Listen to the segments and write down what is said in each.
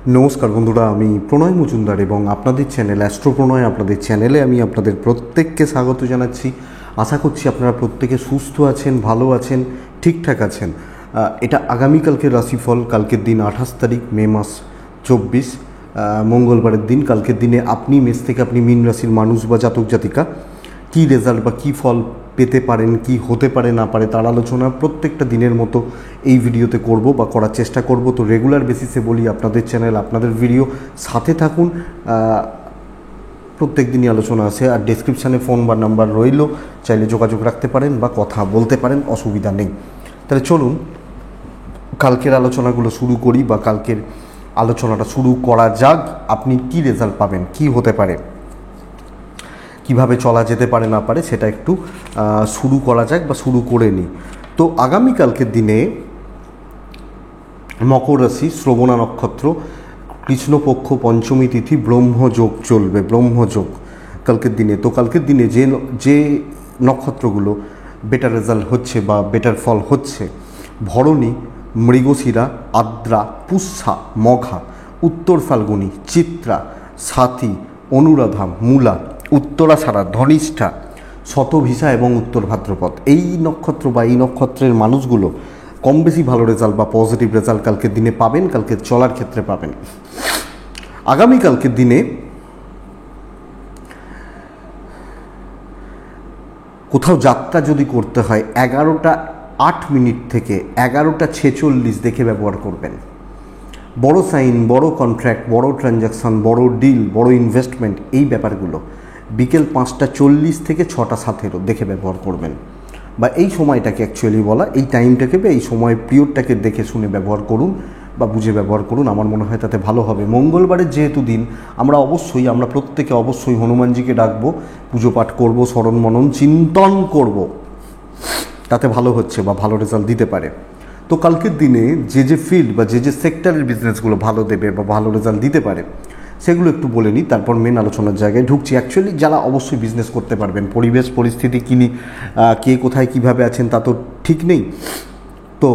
নমস্কার বন্ধুরা, আমি প্রণয় মজুমদার এবং আপনাদের চ্যানেল অ্যাস্ট্রো প্রণয় আপনাদের চ্যানেলে আমি আপনাদের প্রত্যেককে স্বাগত জানাচ্ছি। আশা করছি আপনারা প্রত্যেকে সুস্থ আছেন, ভালো আছেন, ঠিকঠাক আছেন। এটা আগামীকালকের রাশিফল। কালকের দিন 28 তারিখ মে মাস 24, মঙ্গলবারের দিন। কালকের দিনে আপনি মেষ থেকে আপনি মীন রাশির মানুষ বা জাতক জাতিকা কী রেজাল্ট বা কী ফল পেতে পারেন, কি হতে পারে না পারে তার আলোচনা প্রত্যেকটা দিনের মতো এই ভিডিওতে করব বা করার চেষ্টা করব। তো রেগুলার বেসিসে বলি, আপনাদের চ্যানেল, আপনাদের ভিডিও, সাথে থাকুন। প্রত্যেক দিনই আলোচনা আছে, আর ডেসক্রিপশানে ফোন বা নাম্বার রইল, চাইলে যোগাযোগ রাখতে পারেন বা কথা বলতে পারেন, অসুবিধা নেই। তাহলে চলুন কালকের আলোচনাগুলো শুরু করি বা কালকের আলোচনাটা শুরু করা যাক। আপনি কি রেজাল্ট পাবেন, কি হতে পারে, কিভাবে চলা যেতে পারে না পারে সেটা একটু শুরু করা যাক বা শুরু করে নিই। তো আগামীকালকের দিনে মকর রাশি, শ্রবণা নক্ষত্র, কৃষ্ণপক্ষ, পঞ্চমী তিথি, ব্রহ্মযোগ চলবে, ব্রহ্মযোগ কালকের দিনে। তো কালকের দিনে যে নক্ষত্রগুলো বেটার রেজাল্ট হচ্ছে বা বেটার ফল হচ্ছে: ভরণী, মৃগশিরা, আদ্রা, পুষ্যা, মঘা, উত্তর ফাল্গুনী, চিত্রা, স্বাতী, অনুরাধা, মূলা, উত্তরাষাঢ়া, ধনিষ্ঠা, শতভিষা এবং উত্তর ভাদ্রপদ। এই নক্ষত্র বা এই নক্ষত্রের মানুষগুলো কম বেশি ভালো রেজাল্ট বা পজিটিভ রেজাল্ট কালকের দিনে পাবেন, কালকে চলার ক্ষেত্রে পাবেন। আগামীকালকের দিনে কোথাও যাত্রা যদি করতে হয় 11:08 থেকে 11:46 দেখে ব্যবহার করবেন। বড় সাইন, বড় কন্ট্রাক্ট, বড় ট্রানজ্যাকশান, বড় ডিল, বড় ইনভেস্টমেন্ট, এই ব্যাপারগুলো বিকেল 5:40 থেকে 6:17 দেখে ব্যবহার করবেন। বা এই সময়টাকে অ্যাকচুয়ালি বলা, এই টাইমটাকে বা এই সময় পিরিয়ডটাকে দেখে শুনে ব্যবহার করুন বা বুঝে ব্যবহার করুন। আমার মনে হয় তাতে ভালো হবে। মঙ্গলবারের যেহেতু দিন, আমরা প্রত্যেকে অবশ্যই হনুমানজিকে ডাকবো, পুজো পাঠ করবো, স্মরণ মনন চিন্তন করব, তাতে ভালো হচ্ছে বা ভালো রেজাল্ট দিতে পারে। তো কালকের দিনে যে ফিল্ড বা যে সেক্টরের বিজনেসগুলো ভালো দেবে বা ভালো রেজাল্ট দিতে পারে সেগুলো একটু বলে নিই, তারপর মেন আলোচনার জায়গায় ঢুকছি। অ্যাকচুয়ালি যারা অবশ্যই বিজনেস করতে পারবেন, পরিবেশ পরিস্থিতি কিনি কে কোথায় কিভাবে আছেন তা তো ঠিক নেই, তো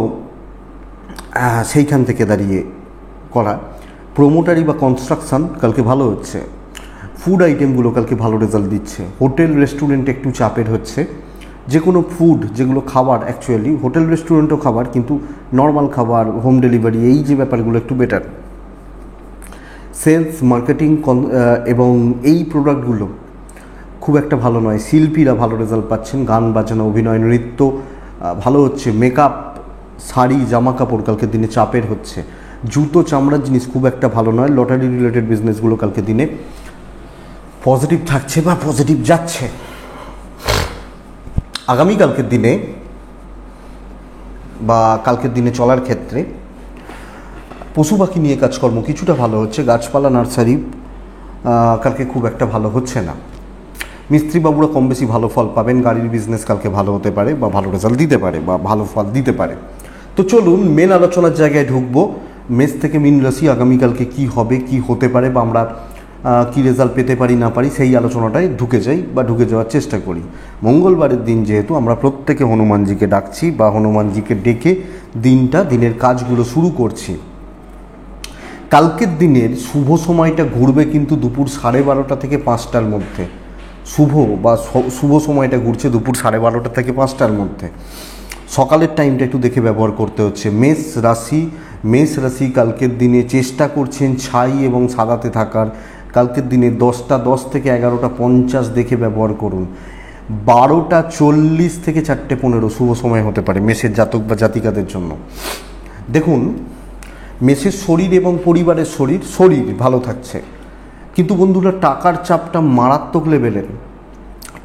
সেইখান থেকে দাঁড়িয়ে করা। প্রোমোটারি বা কনস্ট্রাকশান কালকে ভালো হচ্ছে। ফুড আইটেমগুলো কালকে ভালো রেজাল্ট দিচ্ছে। হোটেল রেস্টুরেন্ট একটু চাপের হচ্ছে। যে কোনো ফুড, যেগুলো খাবার, অ্যাকচুয়ালি হোটেল রেস্টুরেন্টও খাবার, কিন্তু নর্মাল খাবার, হোম ডেলিভারি, এই যে ব্যাপারগুলো একটু বেটার। সেলস, মার্কেটিং এবং এই প্রোডাক্টগুলো খুব একটা ভালো নয়। শিল্পীরা ভালো রেজাল্ট পাচ্ছেন, গান বাজনা, অভিনয়, নৃত্য ভালো হচ্ছে। মেকআপ, শাড়ি, জামা কাপড় কালকের দিনে চাপের হচ্ছে। জুতো, চামড়ার জিনিস খুব একটা ভালো নয়। লটারি রিলেটেড বিজনেসগুলো কালকের দিনে পজিটিভ থাকছে বা পজিটিভ যাচ্ছে। আগামীকালকের দিনে বা কালকের দিনে চলার ক্ষেত্রে পশু পাখি নিয়ে কাজকর্ম কিছুটা ভালো হচ্ছে। গাছপালা, নার্সারি কালকে খুব একটা ভালো হচ্ছে না। মিস্ত্রিবাবুরা কম বেশি ভালো ফল পাবেন। গাড়ির বিজনেস কালকে ভালো হতে পারে বা ভালো রেজাল্ট দিতে পারে বা ভালো ফল দিতে পারে। তো চলুন মেন আলোচনার জায়গায় ঢুকবো। মেষ থেকে মীন রাশি আগামীকালকে কি হবে, কি হতে পারে বা আমরা কী রেজাল্ট পেতে পারি না পারি, সেই আলোচনাটায় ঢুকে যাই বা ঢুকে যাওয়ার চেষ্টা করি। মঙ্গলবারের দিন যেহেতু, আমরা প্রত্যেকে হনুমানজিকে ডাকছি বা হনুমানজিকে ডেকে দিনের কাজগুলো শুরু করছি। কালকের দিনের শুভ সময়টা ঘুরবে কিন্তু দুপুর 12:30 থেকে 5টার মধ্যে। শুভ সময়টা ঘুরছে দুপুর 12:30 থেকে 5টার মধ্যে। সকালের টাইমটা একটু দেখে ব্যবহার করতে হচ্ছে। মেষ রাশি কালকের দিনে চেষ্টা করছেন ছাই এবং সাদাতে থাকার। কালকের দিনে 10:10 থেকে 11:50 দেখে ব্যবহার করুন। 12:40 থেকে 4:15 শুভ সময় হতে পারে মেষের জাতক বা জাতিকাদের জন্য। দেখুন, মেষের শরীর এবং পরিবারের শরীর ভালো থাকছে, কিন্তু বন্ধুরা টাকার চাপটা মারাত্মক লেভেলের।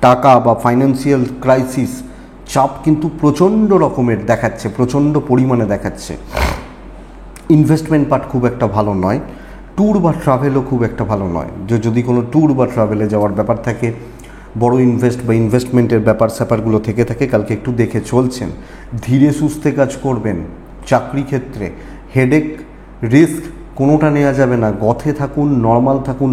টাকা বা ফাইন্যান্সিয়াল ক্রাইসিস চাপ কিন্তু প্রচণ্ড রকমের দেখাচ্ছে, প্রচণ্ড পরিমাণে দেখাচ্ছে। ইনভেস্টমেন্ট পার্ট খুব একটা ভালো নয়। ট্যুর বা ট্রাভেলও খুব একটা ভালো নয়। যদি কোনো ট্যুর বা ট্রাভেলে যাওয়ার ব্যাপার থাকে, বড় ইনভেস্টমেন্টের স্যাপারগুলো থেকে থাকে, কালকে একটু দেখে চলছেন। ধীরে সুস্থে কাজ করবেন। চাকরি ক্ষেত্রে হেডেক, রিস্ক কোনোটা নেওয়া যাবে না। গথে থাকুন,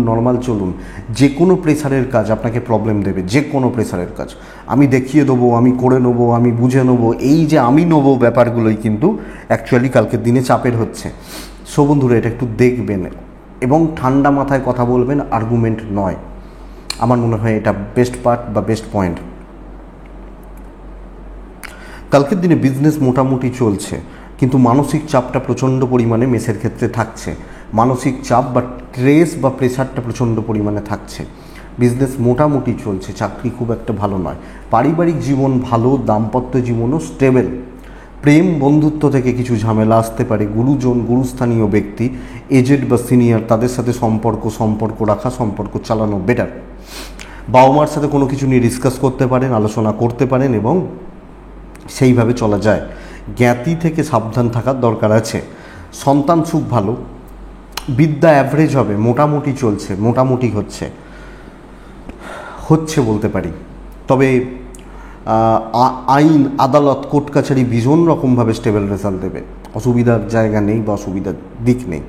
নর্মাল চলুন। যে কোনো প্রেসারের কাজ আপনাকে প্রবলেম দেবে, যে কোনো প্রেসারের কাজ। আমি দেখিয়ে দেবো, আমি করে নেবো, আমি বুঝে নেবো, এই যে আমি নেবো ব্যাপারগুলোই কিন্তু অ্যাকচুয়ালি কালকের দিনে চাপের হচ্ছে। সো বন্ধুরা এটা একটু দেখবেন এবং ঠান্ডা মাথায় কথা বলবেন, আর্গুমেন্ট নয়। আমার মনে হয় এটা বেস্ট পার্ট বা বেস্ট পয়েন্ট। কালকের দিনে বিজনেস মোটামুটি চলছে, কিন্তু মানসিক চাপটা প্রচণ্ড পরিমাণে মেসের ক্ষেত্রে থাকছে। মানসিক চাপ বা স্ট্রেস বা প্রেশারটা প্রচণ্ড পরিমাণে থাকছে। বিজনেস মোটামুটি চলছে, চাকরি খুব একটা ভালো নয়। পারিবারিক জীবন ভালো, দাম্পত্য জীবনও স্টেবল। প্রেম বন্ধুত্ব থেকে কিছু ঝামেলা আসতে পারে। গুরুজন, গুরুস্থানীয় ব্যক্তি, এজেড বা সিনিয়র, তাদের সাথে সম্পর্ক রাখা, সম্পর্ক চালানো বেটার। বাবা মার সাথে কোনো কিছু নিয়ে ডিসকাস করতে পারেন, আলোচনা করতে পারেন এবং সেইভাবে চলা যায়। জ্ঞাতি থেকে সাবধান থাকার দরকার আছে। সন্তান সুখ ভালো, বিদ্যা অ্যাভারেজ হবে, মোটামুটি চলছে, মোটামুটি হচ্ছে বলতে পারি। তবে আইন, আদালত, কোর্ট কাছারি ভীষণ রকমভাবে স্টেবল রেজাল্ট দেবে। অসুবিধার জায়গা নেই বা অসুবিধার দিক নেই।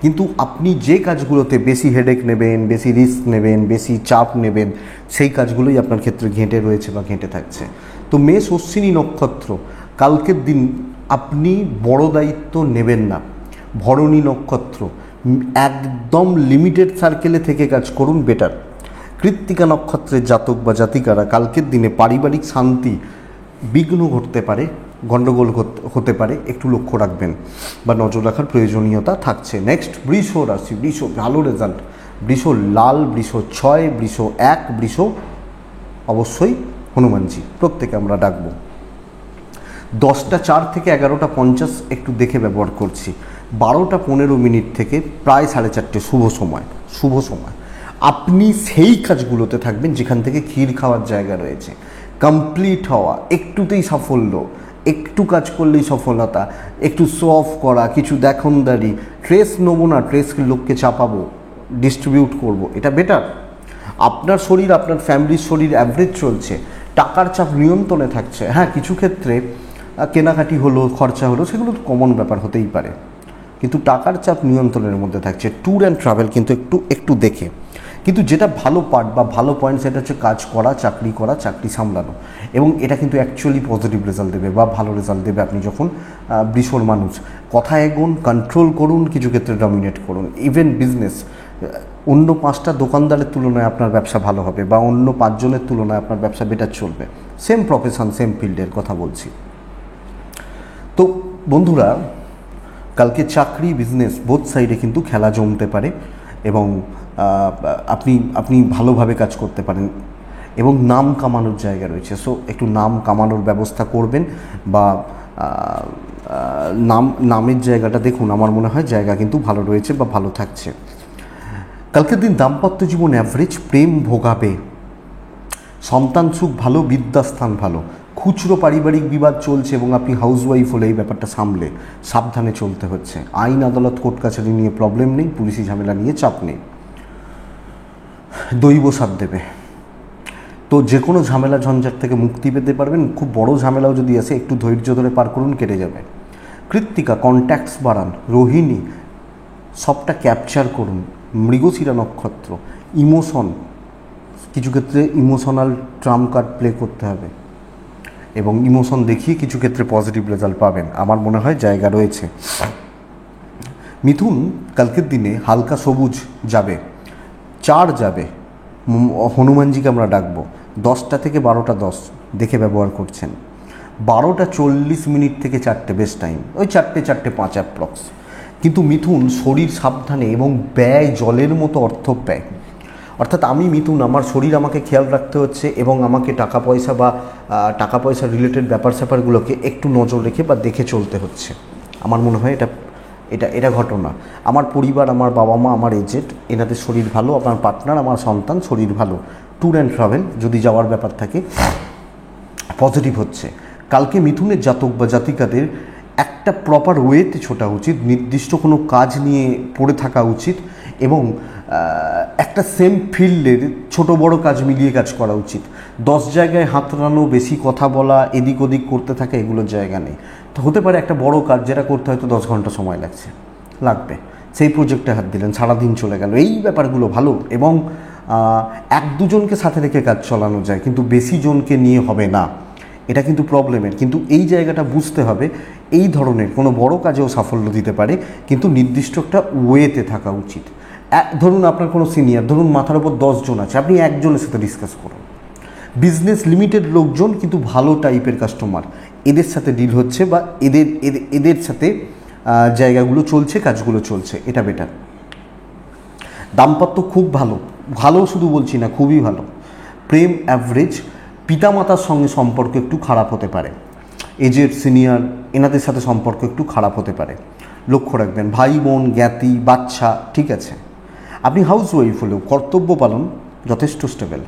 কিন্তু আপনি যে কাজগুলোতে বেশি হেডেক নেবেন, বেশি রিস্ক নেবেন, বেশি চাপ নেবেন, সেই কাজগুলোই আপনার ক্ষেত্রে ঘেঁটে রয়েছে বা ঘেঁটে থাকছে। তো মেষ অশ্বিনী নক্ষত্র, কালকের দিন আপনি বড় দায়িত্ব নেবেন না। ভরণী নক্ষত্র, একদম লিমিটেড সার্কেলে থেকে কাজ করুন, বেটার। কৃত্তিকা নক্ষত্রের জাতক বা জাতিকারা, কালকের দিনে পারিবারিক শান্তি বিঘ্ন ঘটতে পারে, গণ্ডগোল হতে পারে, একটু লক্ষ্য রাখবেন বা নজর রাখার প্রয়োজনীয়তা থাকছে। নেক্সট বৃষ রাশি। বৃষ ভালো রেজাল্ট। বৃষ লাল, বৃষ 6, বৃষ 1, বৃষ অবশ্যই হনুমানজি, প্রত্যেকে আমরা ডাকবো। 10টা 4 থেকে 11টা 50 একটু দেখে ব্যবহার করছি। 12টা 15 মিনিট থেকে প্রায় 4:30 শুভ সময়। আপনি সেই কাজগুলোতে থাকবেন যেখান থেকে ক্ষীর খাওয়ার জায়গা রয়েছে। কমপ্লিট হওয়া, একটুতেই সাফল্য, একটু কাজ করলেই সফলতা, একটু শো অফ করা, কিছু দেখনদারি, ট্রেস নেবো না, ট্রেসকে লোককে চাপাবো, ডিস্ট্রিবিউট করব, এটা বেটার। আপনার শরীর, আপনার ফ্যামিলির শরীর অ্যাভারেজ চলছে। টাকার চাপ নিয়ন্ত্রণে থাকছে। হ্যাঁ, কিছু ক্ষেত্রে কেনাকাটি হলো, খরচা হলো, সেগুলো তো কমন ব্যাপার, হতেই পারে, কিন্তু টাকার চাপ নিয়ন্ত্রণের মধ্যে থাকছে। ট্যুর অ্যান্ড ট্রাভেল কিন্তু একটু দেখে। কিন্তু যেটা ভালো পার্ট বা ভালো পয়েন্ট, সেটা হচ্ছে কাজ করা, চাকরি সামলানো, এবং এটা কিন্তু অ্যাকচুয়ালি পজিটিভ রেজাল্ট দেবে বা ভালো রেজাল্ট দেবে। আপনি যখন বৃষর মানুষ, কথা এগোন, কন্ট্রোল করুন, কিছু ক্ষেত্রে ডমিনেট করুন। ইভেন বিজনেস, অন্য 5টা দোকানদারের তুলনায় আপনার ব্যবসা ভালো হবে বা অন্য 5 জনের তুলনায় আপনার ব্যবসা বেটার চলবে। সেম প্রফেশন, সেম ফিল্ডের কথা বলছি। তো বন্ধুরা, কালকে চাকরি, বিজনেস বোথ সাইডে কিন্তু খেলা জমতে পারে এবং আপনি ভালোভাবে কাজ করতে পারেন এবং নাম কামানোর জায়গা রয়েছে। সো একটু নাম কামানোর ব্যবস্থা করবেন বা নামের জায়গাটা দেখুন। আমার মনে হয় জায়গা কিন্তু ভালো রয়েছে বা ভালো থাকছে। কালকের দিন দাম্পত্য জীবন অ্যাভারেজ, প্রেম ভোগাবে, সন্তান সুখ ভালো, বিদ্যাস্থান ভালো। খুচরো পারিবারিক বিবাদ চলছে এবং আপনি হাউসওয়াইফ হলে এই ব্যাপারটা সাবধানে চলতে হচ্ছে। আইন, আদালত, কোর্ট কাছারি নিয়ে প্রবলেম নেই, পুলিশি ঝামেলা নিয়ে চাপ নেই। দৈব সাথ দেবে, তো যে কোনো ঝামেলা ঝঞ্ঝাট থেকে মুক্তি পেতে পারবেন। খুব বড় ঝামেলাও যদি আসে, একটু ধৈর্য ধরে পার করুন, কেটে যাবে। কৃত্তিকা, কন্ট্যাক্টস বাড়ান। রোহিণী, সবটা ক্যাপচার করুন। মৃগশিরা নক্ষত্র, ইমোশন, কিছু ক্ষেত্রে ইমোশনাল ট্রাম্প কার্ড প্লে করতে হবে এবং ইমোশন দেখিয়ে কিছু ক্ষেত্রে পজিটিভ রেজাল্ট পাবেন। আমার মনে হয় জায়গা রয়েছে। মিথুন, কালকের দিনে হালকা সবুজ যাবে, 4 যাবে, হনুমানজিকে আমরা ডাকবো। 10টা থেকে 12টা 10 দেখে ব্যবহার করছেন। 12টা 40 মিনিট থেকে 4টে বেস্ট টাইম, ওই 4টে 5 অ্যাপ্রক্স। কিন্তু মিথুন, শরীর সাবধানে এবং ব্যয় জলের মতো অর্থ ব্যয়। অর্থাৎ আমি মিথুন, আমার শরীর আমাকে খেয়াল রাখতে হচ্ছে এবং আমাকে টাকা পয়সা রিলেটেড ব্যাপারগুলোকে একটু নজর রেখে বা দেখে চলতে হচ্ছে। আমার মনে হয় এটা ঘটনা। আমার পরিবার, আমার বাবা মা, আমার এজেন্ট, এনাদের শরীর ভালো, আমার পার্টনার, আমার সন্তান শরীর ভালো। ট্যুর অ্যান্ড ট্রাভেল যদি যাওয়ার ব্যাপার থাকে পজিটিভ হচ্ছে। কালকে মিথুনের জাতক বা জাতিকাদের একটা প্রপার ওয়েতে ছোটা উচিত, নির্দিষ্ট কোনো কাজ নিয়ে পড়ে থাকা উচিত এবং একটা সেম ফিল্ডের ছোট বড় কাজ মিলিয়ে কাজ করা উচিত। 10 জায়গায় হাতড়ানো, বেশি কথা বলা, এদিক ওদিক করতে থাকা, এগুলোর জায়গা নেই। তো হতে পারে একটা বড় কাজ যেটা করতে হয়তো 10 ঘন্টা সময় লাগবে, সেই প্রজেক্টে হাত দিলেন, সারাদিন চলে গেল। এই ব্যাপারগুলো ভালো এবং 1-2 জনকে সাথে রেখে কাজ চালানো যায়, কিন্তু বেশি জনকে নিয়ে হবে না। এটা কিন্তু প্রবলেমের। কিন্তু এই জায়গাটা বুঝতে হবে, এই ধরনের কোনো বড় কাজেও সাফল্য দিতে পারে, কিন্তু নির্দিষ্ট একটা ওয়েতে থাকা উচিত। ধরুন আপনার কোনো সিনিয়র, ধরুন মাথার উপর 10 জন আছে, আপনি একজনের সাথে ডিসকাস করুন। বিজনেস লিমিটেড লোকজন কিন্তু ভালো টাইপের কাস্টমার, এদের সাথে ডিল হচ্ছে বা এদের সাথে জায়গাগুলো চলছে, কাজগুলো চলছে, এটা বেটার। দাম্পত্য খুব ভালো, ভালো শুধু বলছি না, খুবই ভালো। প্রেম অ্যাভারেজ। পিতামাতার সঙ্গে সম্পর্ক একটু খারাপ হতে পারে, এজেড সিনিয়র এনাদের সাথে সম্পর্ক একটু খারাপ হতে পারে, লক্ষ্য রাখবেন। ভাই বোন, জ্ঞাতি, বাচ্চা ঠিক আছে। আপনি হাউস ওয়াইফ হলেও কর্তব্য পালন যথেষ্ট স্টেবল।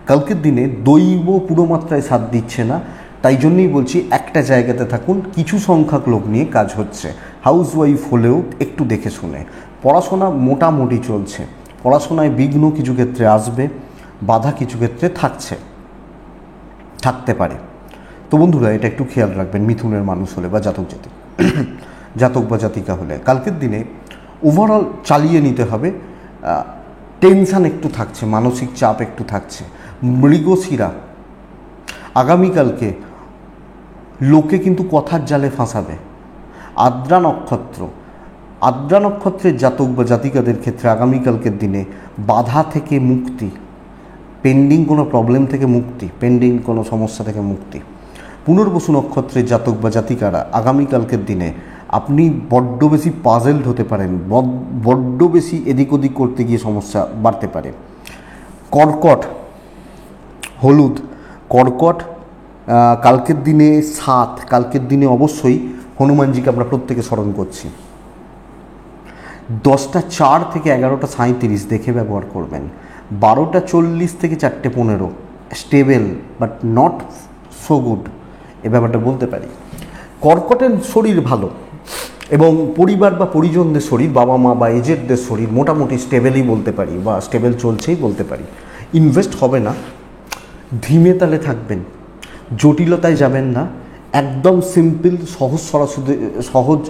কালকের দিনে দৈব পুরো মাত্রায় সাথ দিচ্ছে না, তাই জন্যই বলছি একটা জায়গাতে থাকুন, কিছু সংখ্যক লোক নিয়ে কাজ হচ্ছে। হাউস ওয়াইফ হলেও একটু দেখে শুনে। পড়াশোনা মোটামুটি চলছে, পড়াশোনায় বিঘ্ন কিছু ক্ষেত্রে আসবে, বাধা কিছু ক্ষেত্রে থাকতে পারে। তো বন্ধুরা এটা একটু খেয়াল রাখবেন মিথুনের মানুষ হলে বা জাতক বা জাতিকা হলে। কালকের দিনে ওভারঅল চালিয়ে নিতে হবে। টেনশান একটু থাকছে, মানসিক চাপ একটু থাকছে। মৃগশিরা আগামীকালকে লোকে কিন্তু কথার জালে ফাঁসাবে। আদ্রা নক্ষত্রের জাতক বা জাতিকাদের ক্ষেত্রে আগামীকালকের দিনে বাধা থেকে মুক্তি, পেন্ডিং কোনো প্রবলেম থেকে মুক্তি, পেন্ডিং কোনো সমস্যা থেকে মুক্তি। পুনর্বসু নক্ষত্রের জাতক বা জাতিকারা আগামীকালকের দিনে আপনি বড্ড বেশি পাজেলড হতে পারেন, বড্ড বেশি এদিক ওদিক করতে গিয়ে সমস্যা বাড়তে পারে। কর্কট হলুদ, কর্কট কালকের দিনে কালকের দিনে অবশ্যই হনুমানজিকে আমরা প্রত্যেকে স্মরণ করছি। 10টা 4 থেকে 11টা 37 দেখে ব্যবহার করবেন। 12টা 40 থেকে 4টে 15 stable but not so good, এ ব্যাপারটা বলতে পারি। কর্কটের শরীর ভালো এবং পরিবার বা পরিজনদের শরীর, বাবা মা বা এজেডদের শরীর মোটামুটি স্টেবেলই বলতে পারি বা স্টেবল চলছেই বলতে পারি। ইনভেস্ট হবে না, ধীমে তালে থাকবেন, জটিলতায় যাবেন না, একদম সিম্পল সহজ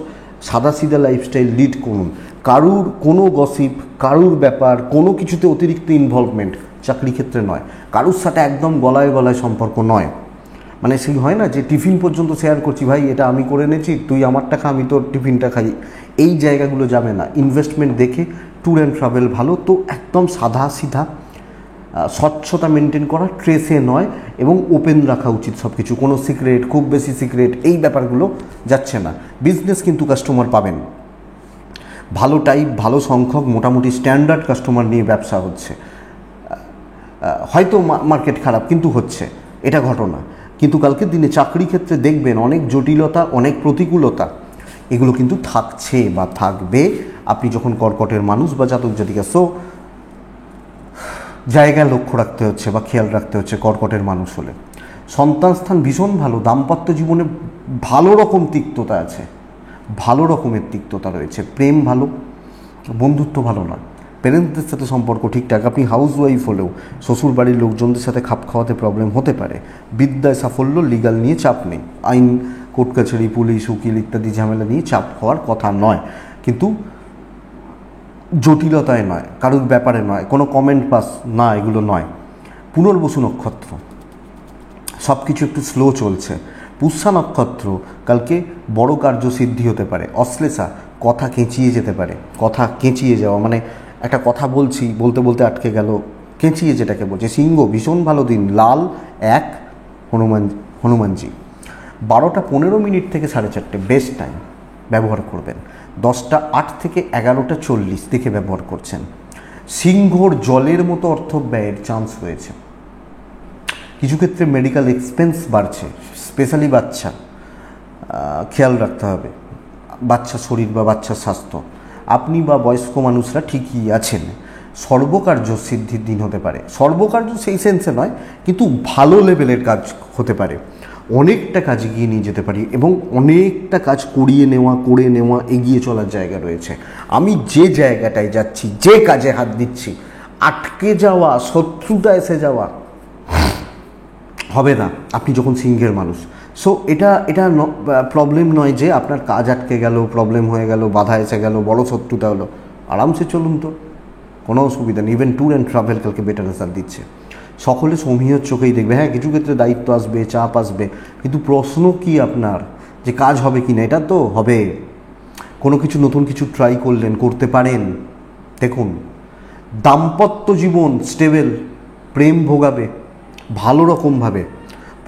সাদাসিধা লাইফস্টাইল লিড করুন। কারুর কোনো গসিপ, কারুর ব্যাপার, কোনো কিছুতে অতিরিক্ত ইনভলভমেন্ট চাকরি ক্ষেত্রে নয়, কারুর সাথে একদম গলায় গলায় সম্পর্ক নয়। মানে সেই হয় না যে টিফিন পর্যন্ত শেয়ার করছি, ভাই এটা আমি করে এনেছি, তুই আমারটা খা, আমি তোর টিফিনটা খাই, এই জায়গাগুলো যাবে না। ইনভেস্টমেন্ট দেখে ট্যুর অ্যান্ড ট্রাভেল ভালো, তো একদম সাদা সিধা স্বচ্ছতা মেনটেন করা, ট্রেসে নয়, এবং ওপেন রাখা উচিত সব কিছু। কোনো সিক্রেট, খুব বেশি সিক্রেট, এই ব্যাপারগুলো যাচ্ছে না। বিজনেস কিন্তু কাস্টমার পাবেন, ভালো টাইপ, ভালো সংখ্যক, মোটামুটি স্ট্যান্ডার্ড কাস্টমার নিয়ে ব্যবসা হচ্ছে। হয়তো মার্কেট খারাপ কিন্তু হচ্ছে, এটা ঘটনা। কিন্তু কালকের দিনে চাকরি ক্ষেত্রে দেখবেন অনেক জটিলতা, অনেক প্রতিকূলতা, এগুলো কিন্তু থাকছে বা থাকবে আপনি যখন কর্কটের মানুষ বা জাতক জাতিকা। সো জায়গায় লক্ষ্য রাখতে হচ্ছে বা খেয়াল রাখতে হচ্ছে কর্কটের মানুষ হলে। সন্তান স্থান ভীষণ ভালো, দাম্পত্য জীবনে ভালো রকম তিক্ততা আছে, ভালো রকমের তিক্ততা রয়েছে। প্রেম ভালো, বন্ধুত্ব ভালো না, প্যারেন্টসদের সাথে সম্পর্ক ঠিকঠাক। আপনি হাউস ওয়াইফ হলেও শ্বশুর বাড়ির লোকজনদের সাথে খাপ খাওয়াতে প্রবলেম হতে পারে। বিদ্যায় সাফল্য, লিগাল নিয়ে চাপ নেই, আইন, কোর্ট কাছারি, পুলিশ, উকিল ইত্যাদি ঝামেলা নিয়ে চাপ হওয়ার কথা নয়, কিন্তু জটিলতায় নয়, কারুর ব্যাপারে নয়, কোনো কমেন্ট পাস না, এগুলো নয়। পুনর্বসু নক্ষত্র সব কিছু একটু স্লো চলছে। পুষ্যা নক্ষত্র কালকে বড় কার্যসিদ্ধি হতে পারে। অশ্লেষা কথা কেঁচিয়ে যেতে পারে, কথা কেঁচিয়ে যাওয়া মানে একটা কথা বলছি, বলতে বলতে আটকে গেল, কেঁচিয়ে যেটাকে বলছে। সিংহ ভীষণ ভালো দিন, লাল 1 হনুমানজি। 12টা 15 থেকে 4:30 বেস্ট টাইম ব্যবহার করবেন। 10টা 8 থেকে 11টা 40 দেখে ব্যবহার করছেন। সিংহর জলের মতো অর্থ ব্যয়ের চান্স রয়েছে। কিছু ক্ষেত্রে মেডিকেল এক্সপেন্স বাড়ছে, স্পেশালি বাচ্চা, খেয়াল রাখতে হবে বাচ্চা শরীর বা বাচ্চার স্বাস্থ্য। আপনি বা বয়স্ক মানুষরা ঠিকই আছেন। সর্বকার্য সিদ্ধির দিন হতে পারে। সর্বকার্য সেই সেন্সে নয়, কিন্তু ভালো লেভেলের কাজ হতে পারে, অনেকটা কাজ এগিয়ে নিয়ে যেতে পারি এবং অনেকটা কাজ করে নেওয়া এগিয়ে চলার জায়গা রয়েছে। আমি যে জায়গাটায় যাচ্ছি, যে কাজে হাত দিচ্ছি, আটকে যাওয়া, শত্রুতা এসে যাওয়া হবে না আপনি যখন সিংহের মানুষ। সো এটা প্রবলেম নয় যে আপনার কাজ আটকে গেল, প্রবলেম হয়ে গেল, বাধা এসে গেল, বড় শত্রুতা হলো। আরামসে চলুন, তো কোনো অসুবিধা নেই। ইভেন ট্যুর অ্যান্ড ট্রাভেল কালকে বেটার রেজাল্ট দিচ্ছে। সকলে সমীহর চোখেই দেখবে। হ্যাঁ, কিছু ক্ষেত্রে দায়িত্ব আসবে, চাপ আসবে, কিন্তু প্রশ্ন কি আপনার যে কাজ হবে কি না? এটা তো হবে। কোনো কিছু নতুন কিছু ট্রাই করলেন, করতে পারেন। দেখুন, দাম্পত্য জীবন স্টেবল, প্রেম ভোগাবে ভালো রকমভাবে।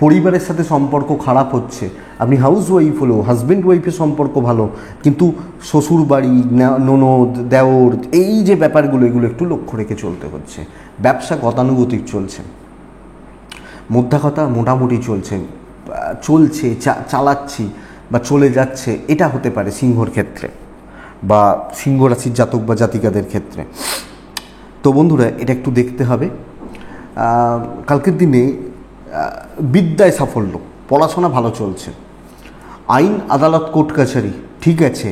পরিবারের সাথে সম্পর্ক খারাপ হচ্ছে, আপনি হাউস ওয়াইফ হলেও হাজব্যান্ড ওয়াইফের সম্পর্ক ভালো, কিন্তু শ্বশুর বাড়ি, ননদ, দেওর, এই যে ব্যাপারগুলো, এগুলো একটু লক্ষ্য রেখে চলতে হচ্ছে। ব্যবসা গতানুগতিক চলছে, মোদ্দা কথা মোটামুটি চলছে, চালাচ্ছি বা চলে যাচ্ছে, এটা হতে পারে সিংহর ক্ষেত্রে বা সিংহ রাশির জাতক বা জাতিকাদের ক্ষেত্রে। তো বন্ধুরা, এটা একটু দেখতে হবে। কালকের দিনে বিদ্যায় সাফল্য, পড়াশোনা ভালো চলছে, আইন আদালত কোর্ট কাছারি ঠিক আছে,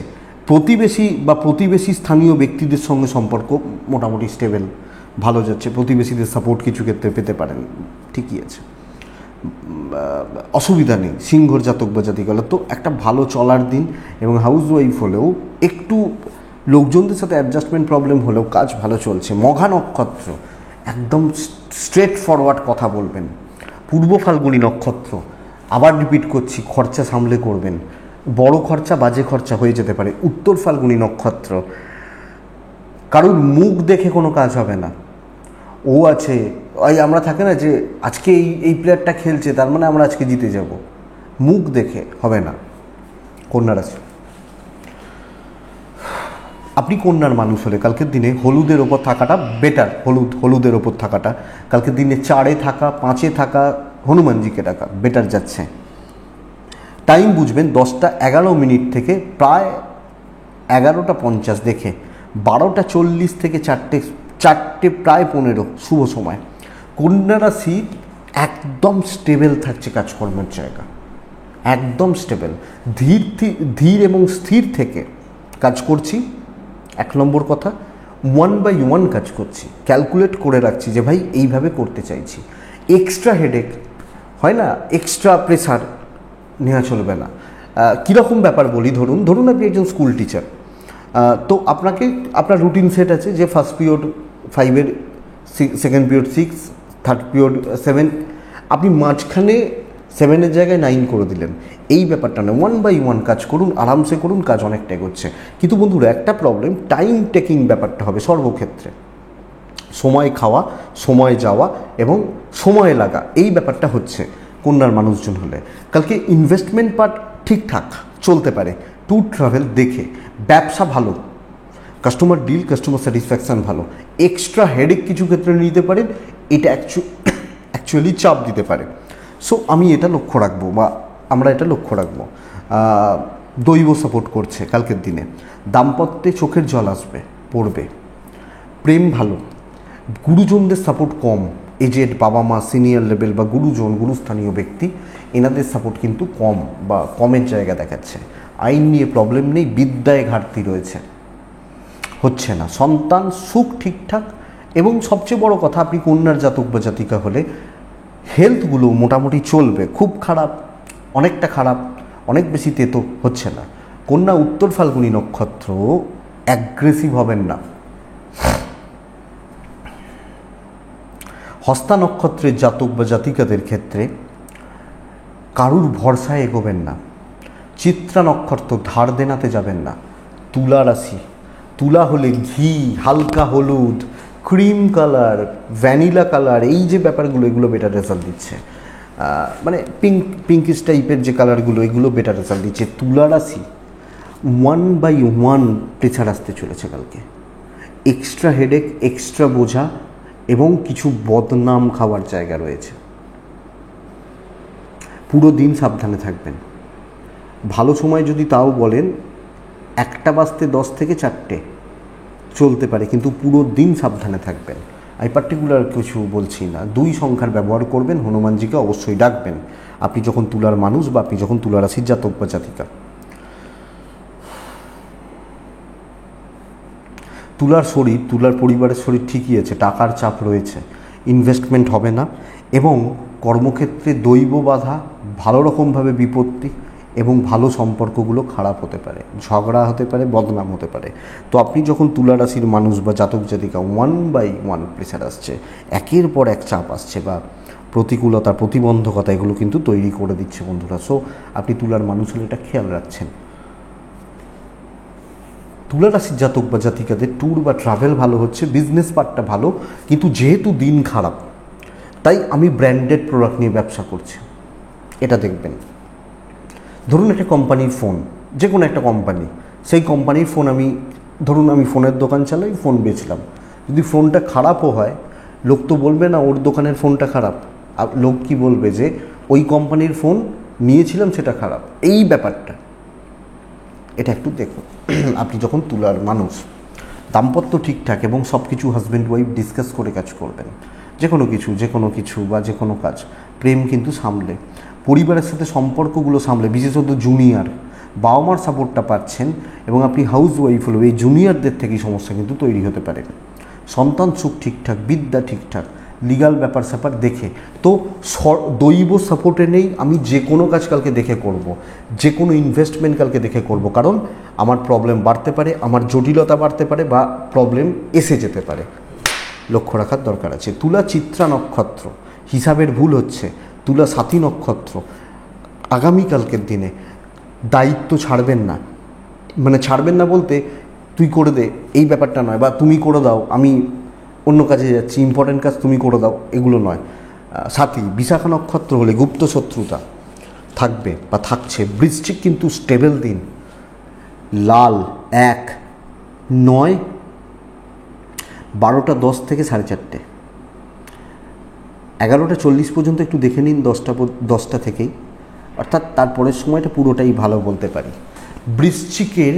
প্রতিবেশী স্থানীয় ব্যক্তিদের সঙ্গে সম্পর্ক মোটামুটি স্টেবল, ভালো যাচ্ছে, প্রতিবেশীদের সাপোর্ট কিছু ক্ষেত্রে পেতে পারেন, ঠিকই আছে, অসুবিধা নেই সিংহর জাতক বা জাতিকারা। তো একটা ভালো চলার দিন, এবং হাউস ওয়াইফ হলেও একটু লোকজনদের সাথে অ্যাডজাস্টমেন্ট প্রবলেম হলেও কাজ ভালো চলছে। মঘা নক্ষত্র, একদম স্ট্রেট ফরওয়ার্ড কথা বলবেন। পূর্ব ফাল্গুনী নক্ষত্র, আবার রিপিট করছি, খরচা সামলে করবেন, বড় খরচা বাজে খরচা হয়ে যেতে পারে। উত্তর ফাল্গুনী নক্ষত্র, কারোর মুখ দেখে কোনো কাজ হবে না। ও আছে, ওই আমরা থাকে না যে আজকে এই প্লেয়ারটা খেলছে তার মানে আমরা আজকে জিতে যাব, মুখ দেখে হবে না। কন্যা রাশি, আপনি কন্যার মানুষ হলে কালকের দিনে হলুদের ওপর থাকাটা বেটার। হলুদের ওপর থাকাটা কালকের দিনে 4-এ থাকা, 5-এ থাকা, হনুমানজিকে ডাকা বেটার যাচ্ছে। টাইম বুঝবেন 10:11 থেকে প্রায় 11:50 দেখে 12:40 থেকে 4টে প্রায় 15 শুভ সময়। কন্যা রাশি একদম স্টেবল থাকছে, কাজকর্মের জায়গা একদম স্টেবল, ধীর এবং স্থির থেকে কাজ করছি। 1 নম্বর কথা, 1/1 কাজ করছি, ক্যালকুলেট করে রাখছি যে ভাই এইভাবে করতে চাইছি। এক্সট্রা হেডেক হয় না, এক্সট্রা প্রেসার নেওয়া চলবে না। কীরকম ব্যাপার বলি, ধরুন আপনি একজন স্কুল টিচার, তো আপনার রুটিন সেট আছে যে ফার্স্ট পিরিয়ড 5-এর, সেকেন্ড পিরিয়ড 6, থার্ড পিরিয়ড 7, আপনি মাঝখানে 7-এর জায়গায় 9 করে দিলেন। এই ব্যাপারটা না, 1/1 কাজ করুন, আরামসে করুন, কাজ অনেকটা এগোচ্ছে। কিন্তু বন্ধুরা, একটা প্রবলেম, টাইম টেকিং ব্যাপারটা হবে সর্বক্ষেত্রে। সময় খাওয়া, সময় যাওয়া এবং সময় লাগা, এই ব্যাপারটা হচ্ছে কন্যার মানুষজন হলে। কালকে ইনভেস্টমেন্ট পার্ট ঠিকঠাক চলতে পারে, ট্যুর ট্রাভেল দেখে, ব্যবসা ভালো, কাস্টমার ডিল, কাস্টমার স্যাটিসফ্যাকশান ভালো। এক্সট্রা হেডেক কিছু ক্ষেত্রে নিতে পারেন, এটা অ্যাকচুয়ালি চাপ দিতে পারে। সো আমি এটা লক্ষ্য রাখবো বা আমরা এটা লক্ষ্য রাখবো। দৈব সাপোর্ট করছে কালকের দিনে, দাম্পত্যে চোখের জল আসবে, পড়বে, প্রেম ভালো, গুরুজনদের সাপোর্ট কম, এজেড বাবা মা, সিনিয়র লেভেল বা গুরুস্থানীয় ব্যক্তি, এনাদের সাপোর্ট কিন্তু কম বা কমের জায়গা দেখাচ্ছে। আইন নিয়ে প্রবলেম নেই, বিদ্যায় ঘাটতি রয়েছে, হচ্ছে না। সন্তান সুখ ঠিকঠাক, এবং সবচেয়ে বড় কথা, আপনি কন্যার জাতক বা জাতিকা হলে হেলথগুলো মোটামুটি চলবে, খুব খারাপ, অনেকটা খারাপ, অনেক বেশি তেতো হচ্ছে না। কন্যা উত্তর ফাল্গুনী নক্ষত্র, অ্যাগ্রেসিভ হবেন না। হস্তা নক্ষত্রের জাতক বা জাতিকাদের ক্ষেত্রে কারুর ভরসায় এগোবেন না। চিত্রা নক্ষত্র, ধার দেনাতে যাবেন না। তুলা রাশি, তুলা হলে ঘি, হালকা হলুদ, ক্রিম কালার, ভ্যানিলা কালার, এই যে ব্যাপারগুলো, এগুলো বেটার রেজাল্ট দিচ্ছে। মানে পিঙ্কিশ টাইপের যে কালারগুলো, এগুলো বেটার রেজাল্ট দিচ্ছে। তুলা রাশি 1/1 প্রেসার আসতে চলেছে কালকে, এক্সট্রা হেডেক, এক্সট্রা বোঝা এবং কিছু বদনাম খাওয়ার জায়গা রয়েছে। পুরো দিন সাবধানে থাকবেন। ভালো সময় যদি তাও বলেন 1:10 থেকে 4টে চলতে পারে, কিন্তু পুরো দিন সাবধানে থাকবেন। আমি পার্টিকুলার কিছু বলছি না। 2 সংখ্যার ব্যবহার করবেন, হনুমানজিকে অবশ্যই ডাকবেন আপনি যখন তুলার মানুষ বা আপনি যখন তুলা রাশির জাতক বা জাতিকা। তুলার পরিবারের শরীর ঠিকই আছে, টাকার চাপ রয়েছে, ইনভেস্টমেন্ট হবে না, এবং কর্মক্ষেত্রে দৈব বাধা, ভালো রকমভাবে বিপত্তি, এবং ভালো সম্পর্কগুলো খারাপ হতে পারে, ঝগড়া হতে পারে, বদনাম হতে পারে। তো আপনি যখন তুলা রাশির মানুষ বা জাতক জাতিকা 1 বাই 1 প্রেশার আসছে, একের পর এক চাপ আসছে বা প্রতিকূলতা, প্রতিবন্ধকতা, এগুলো কিন্তু তৈরি করে দিচ্ছে বন্ধুরা। সো আপনি তুলার মানুষ হলে এটা খেয়াল রাখছেন। তুলা রাশির জাতক বা জাতিকাদের ট্যুর বা ট্রাভেল ভালো হচ্ছে, বিজনেস পার্টটা ভালো, কিন্তু যেহেতু দিন খারাপ তাই আমি ব্র্যান্ডেড প্রোডাক্ট নিয়ে ব্যবসা করছি, এটা দেখবেন। ধরুন একটা কোম্পানির ফোন, যে কোনো একটা কোম্পানি, সেই কোম্পানির ফোন ধরুন আমি ফোনের দোকান চালাই, ফোন বেচলাম। যদি ফোনটা খারাপও হয়, লোক তো বলবে না ওর দোকানের ফোনটা খারাপ, লোক কি বলবে যে ওই কোম্পানির ফোন নিয়েছিলাম সেটা খারাপ। এই ব্যাপারটা এটা একটু দেখুন। আপনি যখন তুলার মানুষ, দাম্পত্য ঠিকঠাক এবং সব কিছু হাজব্যান্ড ওয়াইফ ডিসকাস করে কাজ করবেন, যে কোনো কিছু বা যে কোনো কাজ, প্রেম কিন্তু সামলে, পরিবারের সাথে সম্পর্কগুলো সামলে, বিশেষত জুনিয়র বাবা মার সাপোর্টটা পাচ্ছেন এবং আপনি হাউস ওয়াইফ হলেও এই জুনিয়রদের থেকেই সমস্যা কিন্তু তৈরি হতে পারে। সন্তান সুখ ঠিকঠাক, বিদ্যা ঠিকঠাক, লিগাল ব্যাপার স্যাপার দেখে, তো দৈব সাপোর্টে নেই, আমি যে কোনো কাজ কালকে দেখে করব, যে কোনো ইনভেস্টমেন্ট কালকে দেখে করব, কারণ আমার প্রবলেম বাড়তে পারে, আমার জটিলতা বাড়তে পারে বা প্রবলেম এসে যেতে পারে, লক্ষ্য রাখার দরকার আছে। তুলা চিত্রা নক্ষত্র, হিসাবের ভুল হচ্ছে, তুলা সাথী নক্ষত্র, আগামীকালকের দিনে দায়িত্ব ছাড়বেন না, মানে ছাড়বেন না বলতে তুই করে দে এই ব্যাপারটা নয়, বা তুমি করে দাও আমি অন্য কাজে যাচ্ছি, ইম্পর্টেন্ট কাজ তুমি করে দাও, এগুলো নয়। সাথী বিশাখা নক্ষত্র হলে গুপ্ত শত্রুতা থাকবে বা থাকছে। বৃশ্চিক কিন্তু স্টেবল দিন, লাল 1, 9, 12টা 10 থেকে 4:30, 11টা 40 পর্যন্ত একটু দেখে নিন, 10টা থেকেই, অর্থাৎ তারপরের সময়টা পুরোটাই ভালো বলতে পারি। বৃশ্চিকের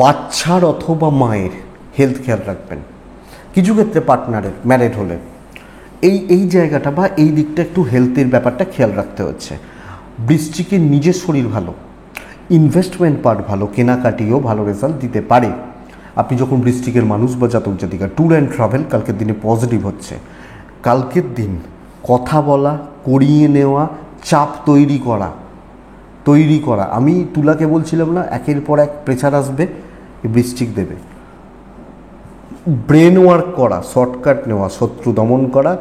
বাচ্চার অথবা মায়ের হেলথ খেয়াল রাখবেন, কিছু ক্ষেত্রে পার্টনারের ম্যারেড হলে এই জায়গাটা বা এই দিকটা একটু হেলথের ব্যাপারটা খেয়াল রাখতে হচ্ছে। বৃশ্চিকের নিজের শরীর ভালো, ইনভেস্টমেন্ট পার্ট ভালো, কেনাকাটিও ভালো রেজাল্ট দিতে পারে। আপনি যখন বৃশ্চিকের মানুষ বা জাতক জাতিকা, ট্যুর অ্যান্ড ট্রাভেল কালকের দিনে পজিটিভ হচ্ছে। কালকের দিন কথা বলা, করিয়ে নেওয়া, চাপ তৈরি করা, আমি তুলাকে বলছিলাম না একের পর এক প্রেসার আসবে, বৃশ্চিক দেবে। ব্রেন ওয়ার্ক করা, শর্টকাট নেওয়া, শত্রু দমন করা,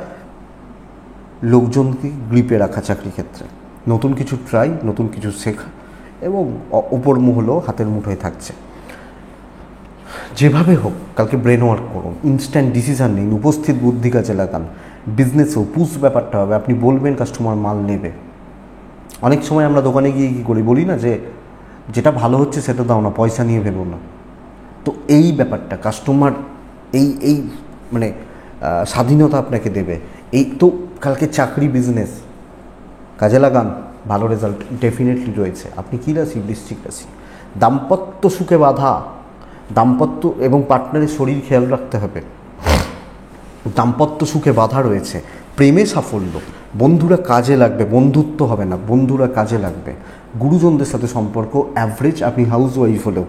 লোকজনকে গ্রিপে রাখা, চাকরি ক্ষেত্রে নতুন কিছু ট্রাই, নতুন কিছু শেখা এবং উপর মহলও হাতের মুঠোয় থাকছে। যেভাবে হোক কালকে ব্রেন ওয়ার্ক করুন, ইনস্ট্যান্ট ডিসিশান নিন, উপস্থিত বুদ্ধি কাজে লাগান। বিজনেসেও পুশ ব্যাপারটা হবে, আপনি বলবেন কাস্টমার মাল নেবে। অনেক সময় আমরা দোকানে গিয়ে কী করি, বলি না যে যেটা ভালো হচ্ছে সেটা দাও না, পয়সা নিয়ে ভেবো না। তো এই ব্যাপারটা কাস্টমার এই মানে স্বাধীনতা আপনাকে দেবে। এই তো কালকে চাকরি বিজনেস কাজে লাগান, ভালো রেজাল্ট ডেফিনেটলি রয়েছে। আপনি কী রাশি? বৃশ্চিক রাশি। দাম্পত্য সুখে বাধা, দাম্পত্য এবং পার্টনারের শরীর খেয়াল রাখতে হবে। দাম্পত্য সুখে বাধা রয়েছে, প্রেমে সাফল্য, বন্ধুরা কাজে লাগবে, বন্ধুত্ব হবে না, বন্ধুরা কাজে লাগবে। গুরুজনদের সাথে সম্পর্ক অ্যাভারেজ, আপনি হাউস ওয়াইফ হলেও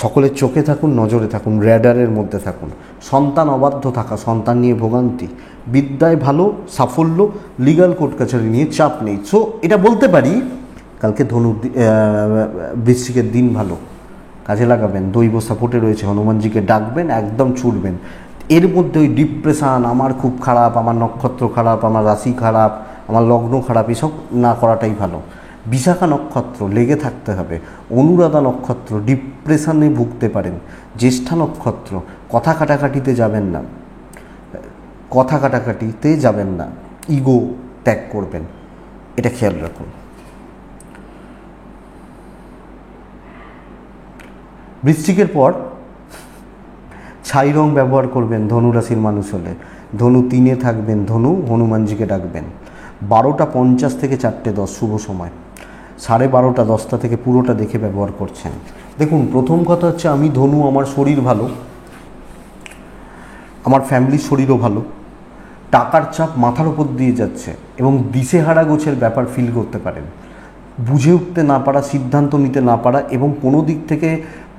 সকলের চোখে থাকুন, নজরে থাকুন, র্যাডারের মধ্যে থাকুন। সন্তান অবাধ্য থাকা, সন্তান নিয়ে ভোগান্তি, বিদ্যায় ভালো সাফল্য, লিগাল কোর্ট কাছারি নিয়ে চাপ নেই। সো এটা বলতে পারি কালকে বৃশ্চিকের দিন ভালো, কাজে লাগাবেন। দৈব সাপোর্টে রয়েছে, হনুমানজিকে ডাকবেন, একদম ছুটবেন। এর মধ্যে ওই ডিপ্রেশান, আমার খুব খারাপ, আমার নক্ষত্র খারাপ, আমার রাশি খারাপ, আমার লগ্ন খারাপ, এসব না করাটাই ভালো। বিশাখা নক্ষত্র লেগে থাকতে হবে, অনুরাধা নক্ষত্র ডিপ্রেশনে ভুগতে পারেন, জ্যেষ্ঠা নক্ষত্র কথা কাটাকাটিতে যাবেন না, ইগো ত্যাগ করবেন, এটা খেয়াল রাখুন। বৃশ্চিকের পর ছাই রং ব্যবহার করবেন ধনুরাশির মানুষ হলে, ধনু 3-এ থাকবেন, ধনু হনুমানজিকে ডাকবেন। 12টা 50 থেকে 4টে 10 শুভ সময়, 12:30 10টা থেকে পুরোটা দেখে ব্যবহার করছেন। দেখুন, প্রথম কথা হচ্ছে আমি ধনু, আমার শরীর ভালো, আমার ফ্যামিলির শরীরও ভালো, টাকার চাপ মাথার উপর দিয়ে যাচ্ছে এবং দিশেহারা গোছের ব্যাপার ফিল করতে পারেন। বুঝে উঠতে না পারা, সিদ্ধান্ত নিতে না পারা এবং কোনো দিক থেকে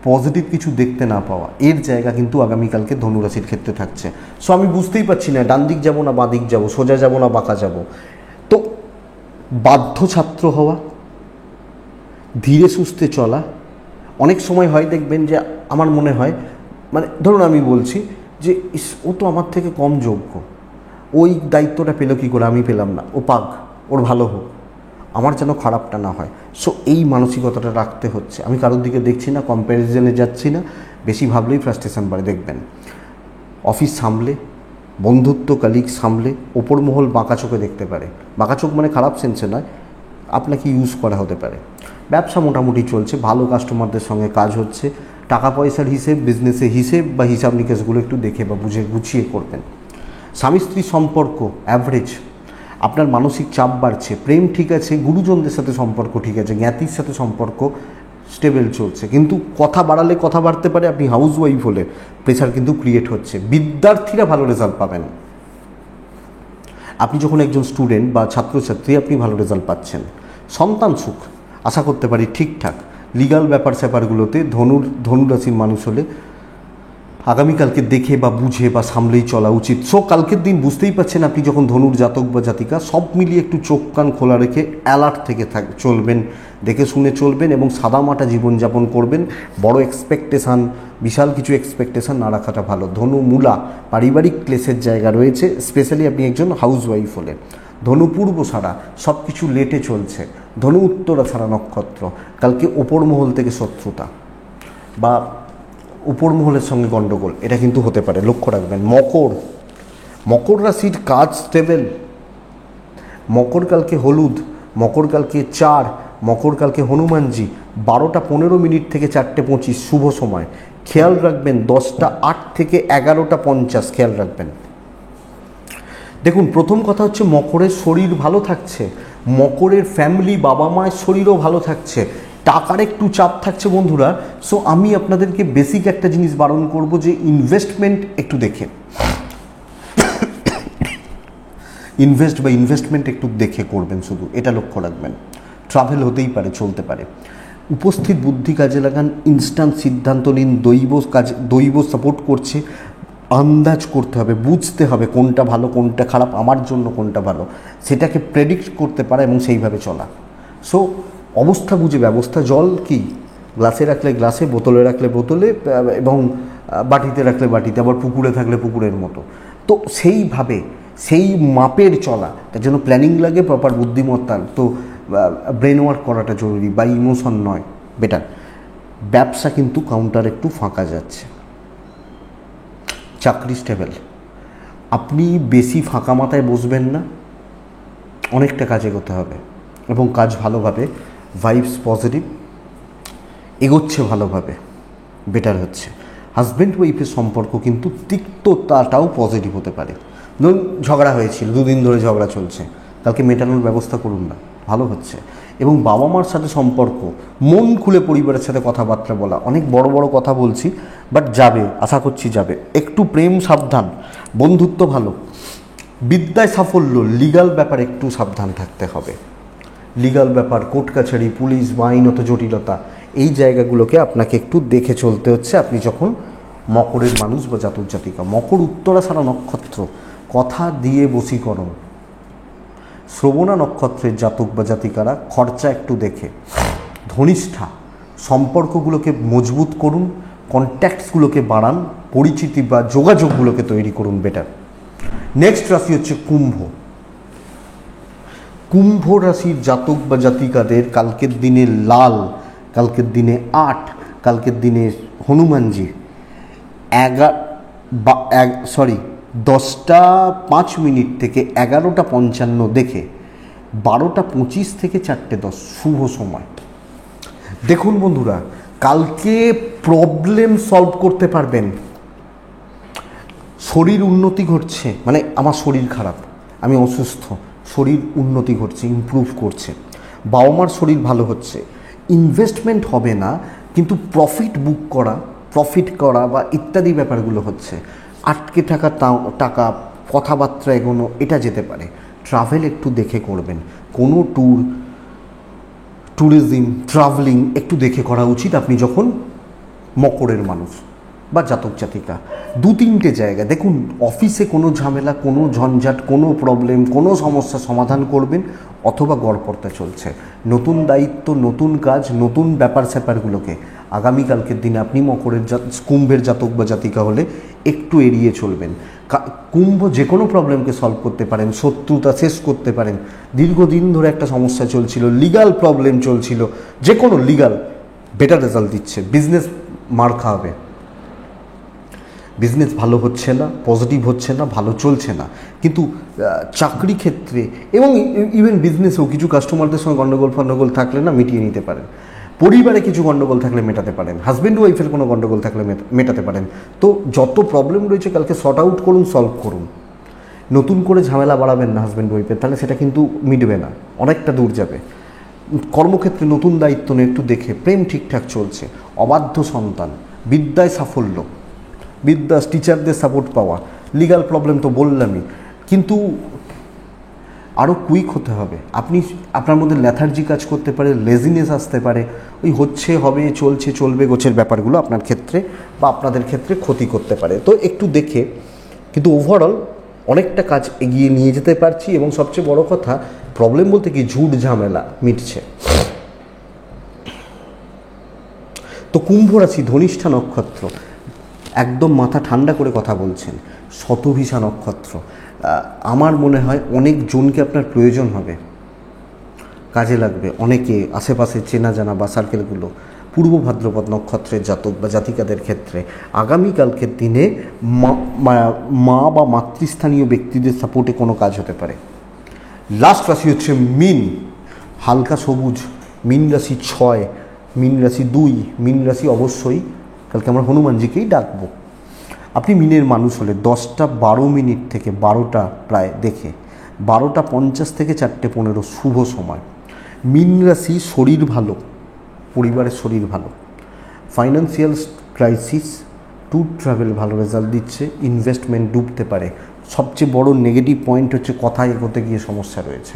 পজিটিভ কিছু দেখতে না পাওয়া, এর জায়গা কিন্তু আগামীকালকে ধনুরাশির ক্ষেত্রে থাকছে। সো আমি বুঝতেই পারছি না ডান দিক যাবো না বাঁ দিক যাবো, সোজা যাবো না বাঁকা যাবো। তো বাধ্য ছাত্র হওয়া, ধীরে সুস্থে চলা। অনেক সময় হয় দেখবেন যে আমার মনে হয়, মানে ধরুন আমি বলছি যে ও তো আমার থেকে কম যোগ্য, ওই দায়িত্বটা পেলো কী করে, আমি পেলাম না, ও পাক, ওর ভালো হোক, আমার যেন খারাপটা না হয়। সো এই মানসিকতাটা রাখতে হচ্ছে। আমি কারোর দিকে দেখছি না, কম্প্যারিজনে যাচ্ছি না, বেশি ভাবলেই ফ্রাস্ট্রেশন বাড়ে। দেখবেন অফিস সামলে, বন্ধুত্ব কালিগ সামলে ওপর মহল বাঁকা চোখে দেখতে পারে। বাঁকা চোখ মানে খারাপ সেন্সে নয়, আপনাকে ইউজ করা হতে পারে। ব্যবসা মোটামুটি চলছে, ভালো কাস্টমারদের সঙ্গে কাজ হচ্ছে, টাকা পয়সার হিসেব, বিজনেসের হিসেব বা হিসাব নিকেশগুলো একটু দেখে বা বুঝে গুছিয়ে করবেন। স্বামী স্ত্রী সম্পর্ক অ্যাভারেজ, আপনার মানসিক চাপ বাড়ছে। প্রেম ঠিক আছে, গুরুজনদের সাথে সম্পর্ক ঠিক আছে, জ্ঞাতির সাথে সম্পর্ক স্টেবল চলছে, কিন্তু কথা বাড়ালে কথা বাড়তে পারে। আপনি হাউস ওয়াইফ হলে প্রেশার কিন্তু ক্রিয়েট হচ্ছে। বিদ্যার্থীরা ভালো রেজাল্ট পাবেন। আপনি যখন একজন স্টুডেন্ট বা ছাত্রছাত্রী, আপনি ভালো রেজাল্ট পাচ্ছেন। সন্তান সুখ আশা করতে পারি ঠিকঠাক। লিগাল ব্যাপার স্যাপারগুলোতে ধনুরাশির মানুষ হলে আগামীকালকে দেখে বা বুঝে বা সামলেই চলা উচিত। সো কালকের দিন বুঝতেই পারছেন, আপনি যখন ধনুর জাতক বা জাতিকা, সব মিলিয়ে একটু চোখ কান খোলা রেখে অ্যালার্ট থেকে চলবেন, দেখে শুনে চলবেন এবং সাদামাটা জীবনযাপন করবেন। বড় এক্সপেকটেশান, বিশাল কিছু এক্সপেকটেশান না রাখাটা ভালো। ধনু মূলা, পারিবারিক ক্লেশের জায়গা রয়েছে, স্পেশালি আপনি একজন হাউস ওয়াইফ হলে। ধনু পূর্ব সারা, সব কিছু লেটে চলছে। ধনু উত্তরা সারা নক্ষত্র, কালকে ওপর মহল থেকে শত্রুতা বা উপর মহলের সঙ্গে গণ্ডগোল, এটা কিন্তু হতে পারে, লক্ষ্য রাখবেন। মকর রাশির কাজ স্টেবল। মকর কালকে হলুদ, মকর কালকে 4, মকর কালকে হনুমানজি। 12টা 15 মিনিট থেকে 4টে 25 শুভ সময়। খেয়াল রাখবেন 10টা 8 থেকে 11টা 50 খেয়াল রাখবেন। দেখুন, প্রথম কথা হচ্ছে মকরের শরীর ভালো থাকছে, মকরের ফ্যামিলি, বাবা মায়ের শরীরও ভালো থাকছে, টাকার একটু চাপ থাকছে বন্ধুরা। সো আমি আপনাদেরকে বেসিক একটা জিনিস বারণ করব যে ইনভেস্টমেন্ট একটু দেখে ইনভেস্টমেন্ট একটু দেখে করবেন, শুধু এটা লক্ষ্য রাখবেন। ট্রাভেল হতেই পারে, চলতে পারে। উপস্থিত বুদ্ধি কাজে লাগান, ইনস্ট্যান্ট সিদ্ধান্ত নিন। দৈব সাপোর্ট করছে, আন্দাজ করতে হবে, বুঝতে হবে কোনটা ভালো কোনটা খারাপ, আমার জন্য কোনটা ভালো সেটাকে প্রেডিক্ট করতে পারা এবং সেইভাবে চলা। সো অবস্থা বুঝে ব্যবস্থা। জল কি গ্লাসে রাখলে গ্লাসে, বোতলে রাখলে বোতলে, এবং বাটিতে রাখলে বাটিতে, আবার পুকুরে থাকলে পুকুরের মতো। তো সেইভাবে সেই মাপের চলা, তার জন্য প্ল্যানিং লাগে, প্রপার বুদ্ধিমত্তা। তো ব্রেন ওয়ার্ক করাটা জরুরি, বা ইমোশন নয়, বেটার। ব্যবসা কিন্তু কাউন্টার একটু ফাঁকা যাচ্ছে। চাকরি স্টেবল। আপনি বেশি ফাঁকা মাথায় বসবেন না, অনেকটা কাজ এগোতে হবে এবং কাজ ভালোভাবে, ভাইবস পজিটিভ, এগোচ্ছে ভালোভাবে, বেটার হচ্ছে। হাজব্যান্ড ওয়াইফের সম্পর্ক কিন্তু তিক্ততাটাও পজিটিভ হতে পারে। ধরুন ঝগড়া হয়েছিল, 2 দিন ধরে ঝগড়া চলছে, কালকে মেটানোর ব্যবস্থা করুন না, ভালো হচ্ছে। এবং বাবা মার সাথে সম্পর্ক, মন খুলে পরিবারের সাথে কথাবার্তা বলা। অনেক বড় বড় কথা বলছি, বাট যাবে, আশা করছি যাবে। একটু প্রেম সাবধান, বন্ধুত্ব ভালো, বিদ্যায় সাফল্য। লিগাল ব্যাপারে একটু সাবধান থাকতে হবে। লিগাল ব্যাপার, কোর্ট কাছারি, পুলিশ বা আইনত জটিলতা, এই জায়গাগুলোকে আপনাকে একটু দেখে চলতে হচ্ছে আপনি যখন মকরের মানুষ বা জাতক জাতিকা। মকর উত্তরা সারা নক্ষত্র, কথা দিয়ে বশীকরণ। শ্রবণা নক্ষত্রের জাতক বা জাতিকারা খরচা একটু দেখে। ধনিষ্ঠা, সম্পর্কগুলোকে মজবুত করুন, কন্ট্যাক্টসগুলোকে বাড়ান, পরিচিতি বা যোগাযোগগুলোকে তৈরি করুন, বেটার। নেক্সট রাশি হচ্ছে কুম্ভ। কুম্ভ রাশির জাতক বা জাতিকাদের কালকের দিনে লাল, কালকের দিনে 8, কালকের দিনে হনুমানজি। 10টা 5 মিনিট থেকে 11টা 55 দেখে 12টা 25 থেকে 4টে 10 শুভ সময়। দেখুন বন্ধুরা, কালকে প্রবলেম সলভ করতে পারবেন। শরীর উন্নতি ঘটছে, মানে আমার শরীর খারাপ, আমি অসুস্থ, শরীর উন্নতি ঘটছে, ইমপ্রুভ করছে। বাবা মার শরীর ভালো হচ্ছে। ইনভেস্টমেন্ট হবে না, কিন্তু প্রফিট করা বা ইত্যাদি ব্যাপারগুলো হচ্ছে। আটকে থাকা টাকা, কথাবার্তা এগোনো, এটা যেতে পারে। ট্রাভেল একটু দেখে করবেন। কোনো ট্যুরিজম, ট্রাভেলিং একটু দেখে করা উচিত আপনি যখন মকরের মানুষ। বা জাতক জাতিকা 2-3টে জায়গা দেখুন, অফিসে কোনো ঝামেলা, কোনো ঝঞ্ঝাট, কোনো প্রবলেম, কোনো সমস্যা সমাধান করবেন অথবা গড়পড়তা চলছে। নতুন দায়িত্ব, নতুন কাজ, নতুন ব্যাপার স্যাপারগুলোকে আগামীকালকের দিনে আপনি মকরের কুম্ভের জাতক বা জাতিকা হলে একটু এড়িয়ে চলবেন। কুম্ভ যে কোনো প্রবলেমকে সলভ করতে পারেন, শত্রুতা শেষ করতে পারেন। দীর্ঘদিন ধরে একটা সমস্যা চলছিল, লিগাল প্রবলেম চলছিল, যে কোনো লিগাল বেটার রেজাল্ট দিচ্ছে। বিজনেস মার খাওয়াবে, বিজনেস ভালো হচ্ছে না, পজিটিভ হচ্ছে না, ভালো চলছে না। কিন্তু চাকরি ক্ষেত্রে এবং ইভেন বিজনেসেও কিছু কাস্টমারদের সঙ্গে গণ্ডগোল থাকলে না মিটিয়ে নিতে পারেন। পরিবারে কিছু গণ্ডগোল থাকলে মেটাতে পারেন, হাজব্যান্ড ওয়াইফের কোনো গণ্ডগোল থাকলে মেটাতে পারেন। তো যত প্রবলেম রয়েছে কালকে সর্ট আউট করুন, সলভ করুন। নতুন করে ঝামেলা বাড়াবেন না হাজব্যান্ড ওয়াইফের, তাহলে সেটা কিন্তু মিটবে না, অনেকটা দূর যাবে। কর্মক্ষেত্রে নতুন দায়িত্ব নিয়ে একটু দেখে, প্রেম ঠিকঠাক চলছে, অবাধ্য সন্তান, বিদ্যায় সাফল্য, বিদ্যা টিচারদের সাপোর্ট পাওয়া, লিগাল প্রবলেম তো বললামই, কিন্তু আরও কুইক হতে হবে। আপনার মধ্যে ল্যাথার্জি কাজ করতে পারে, লেজিনেস আসতে পারে, ওই হচ্ছে হবে চলছে চলবে গোছের ব্যাপারগুলো আপনার ক্ষেত্রে বা আপনাদের ক্ষেত্রে ক্ষতি করতে পারে। তো একটু দেখে, কিন্তু ওভারঅল অনেকটা কাজ এগিয়ে নিয়ে যেতে পারছি এবং সবচেয়ে বড় কথা প্রবলেম বলতে কি ঝুট ঝামেলা মিটছে। তো কুম্ভ রাশি, ধনিষ্ঠা নক্ষত্র, একদম মাথা ঠান্ডা করে কথা বলছেন। শতভিষা নক্ষত্র, আমার মনে হয় অনেক জনকে আপনার প্রয়োজন হবে, কাজে লাগবে অনেকে, আশেপাশে চেনা জানা বা সার্কেলগুলো। পূর্ব ভাদ্রপদ নক্ষত্রের জাতক বা জাতিকাদের ক্ষেত্রে আগামীকালকের দিনে মা বা মাতৃস্থানীয় ব্যক্তিদের সাপোর্টে কোনো কাজ হতে পারে। লাস্ট রাশি হচ্ছে মীন, হালকা সবুজ, মীন রাশি 6, মীন রাশি 2, মীন রাশি অবশ্যই কালকে আমরা হনুমানজিকেই ডাকবো। আপনি মিনের মানুষ হলে 10:12 থেকে 12টা প্রায় দেখে 12:50 থেকে 4:15 শুভ সময়। মীন রাশি, শরীর ভালো, পরিবারের শরীর ভালো, ফাইন্যান্সিয়াল ক্রাইসিস, ট্যুর ট্রাভেল ভালো রেজাল্ট দিচ্ছে, ইনভেস্টমেন্ট ডুবতে পারে। সবচেয়ে বড় নেগেটিভ পয়েন্ট হচ্ছে কথায় এগোতে গিয়ে সমস্যা রয়েছে,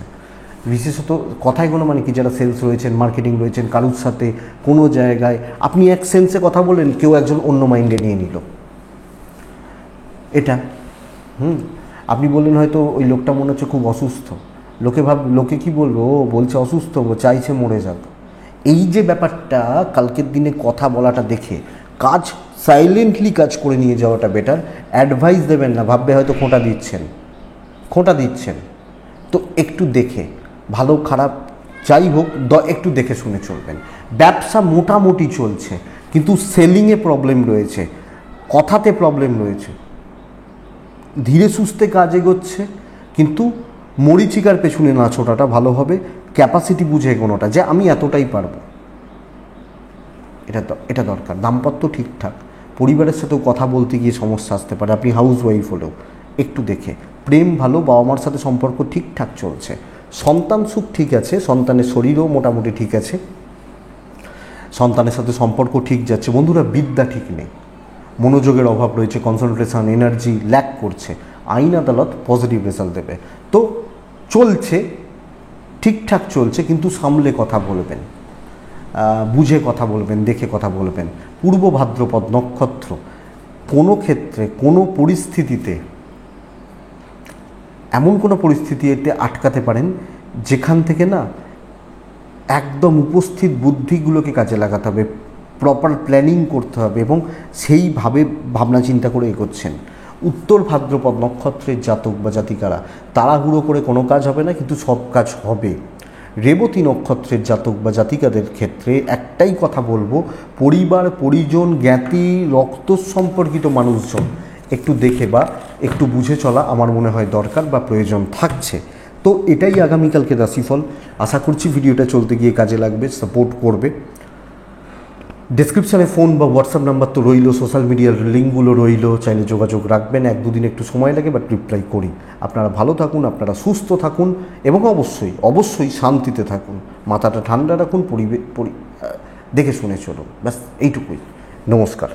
বিশেষত কথায় এগোনো মানে কি, যারা সেলস রয়েছেন, মার্কেটিং রয়েছেন, কারুর সাথে কোনো জায়গায় আপনি এক সেন্সে কথা বললেন, কেউ একজন অন্য মাইন্ডে নিয়ে নিল, এটা আপনি বললেন হয়তো ওই লোকটা মনে হচ্ছে খুব অসুস্থ, লোকে কি বলবো, ও বলছে অসুস্থ, চাইছে মরে যাক। এই যে ব্যাপারটা, কালকের দিনে কথা বলাটা দেখে কাজ সাইলেন্টলি কাজ করে নিয়ে যাওয়াটা বেটার। অ্যাডভাইস দেবেন না, ভাববে হয়তো খোঁটা দিচ্ছেন। তো একটু দেখে, ভালো খারাপ যাই হোক একটু দেখে শুনে চলবেন। ব্যবসা মোটামুটি চলছে, কিন্তু সেলিংয়ে প্রবলেম রয়েছে, কথাতে প্রবলেম রয়েছে, ধীরে সুস্থে কাজ এগোচ্ছে, কিন্তু মরিচিকার পেছনে না ছোটাটা ভালো হবে। ক্যাপাসিটি বুঝে এগোনোটা, যে আমি এতটাই পারবো, এটা দরকার। দাম্পত্য ঠিকঠাক, পরিবারের সাথেও কথা বলতে গিয়ে সমস্যা আসতে পারে, আপনি হাউস ওয়াইফ হলেও একটু দেখে। প্রেম ভালো, বাবা মার সাথে সম্পর্ক ঠিকঠাক চলছে, সন্তান সুখ ঠিক আছে, সন্তানের শরীরও মোটামুটি ঠিক আছে, সন্তানের সাথে সম্পর্ক ঠিক যাচ্ছে। বন্ধুরা, বিদ্যা ঠিক নেই, মনোযোগের অভাব রয়েছে, কনসেন্ট্রেশন, এনার্জি ল্যাক করছে। আইন আদালত পজিটিভ রেজাল্ট দেবে। তো চলছে, ঠিকঠাক চলছে, কিন্তু সামলে কথা বলবেন, বুঝে কথা বলবেন, দেখে কথা বলবেন। পূর্ব ভাদ্রপদ নক্ষত্র, কোনো ক্ষেত্রে কোনো পরিস্থিতিতে এমন কোনো পরিস্থিতিতে আটকাতে পারেন যেখান থেকে না একদম উপস্থিত বুদ্ধিগুলোকে কাজে লাগাতে হবে, প্রপার প্ল্যানিং করতে হবে এবং সেইভাবে ভাবনা চিন্তা করে এগোচ্ছেন। উত্তর ভাদ্রপদ নক্ষত্রের জাতক বা জাতিকারা, তাড়াহুড়ো করে কোনো কাজ হবে না, কিন্তু সব কাজ হবে। রেবতী নক্ষত্রের জাতক বা জাতিকাদের ক্ষেত্রে একটাই কথা বলবো, পরিবার, পরিজন, জ্ঞাতি, রক্ত সম্পর্কিত মানুষজন একটু দেখে বা একটু বুঝে চলা আমার মনে হয় দরকার বা প্রয়োজন থাকছে। তো এটাই আগামীকালকে রাশিফল। আশা করছি ভিডিওটা চলতে গিয়ে কাজে লাগবে, সাপোর্ট করবে। ডেসক্রিপশানে ফোন বা হোয়াটসঅ্যাপ নাম্বার তো রইল, সোশ্যাল মিডিয়ার লিঙ্কগুলো রইল, চাইলে যোগাযোগ রাখবেন। 1-2 দিন একটু সময় লাগে, বাট রিপ্লাই করি। আপনারা ভালো থাকুন, আপনারা সুস্থ থাকুন এবং অবশ্যই শান্তিতে থাকুন, মাথাটা ঠান্ডা রাখুন, দেখে শুনে চলুন, ব্যাস এইটুকুই। নমস্কার।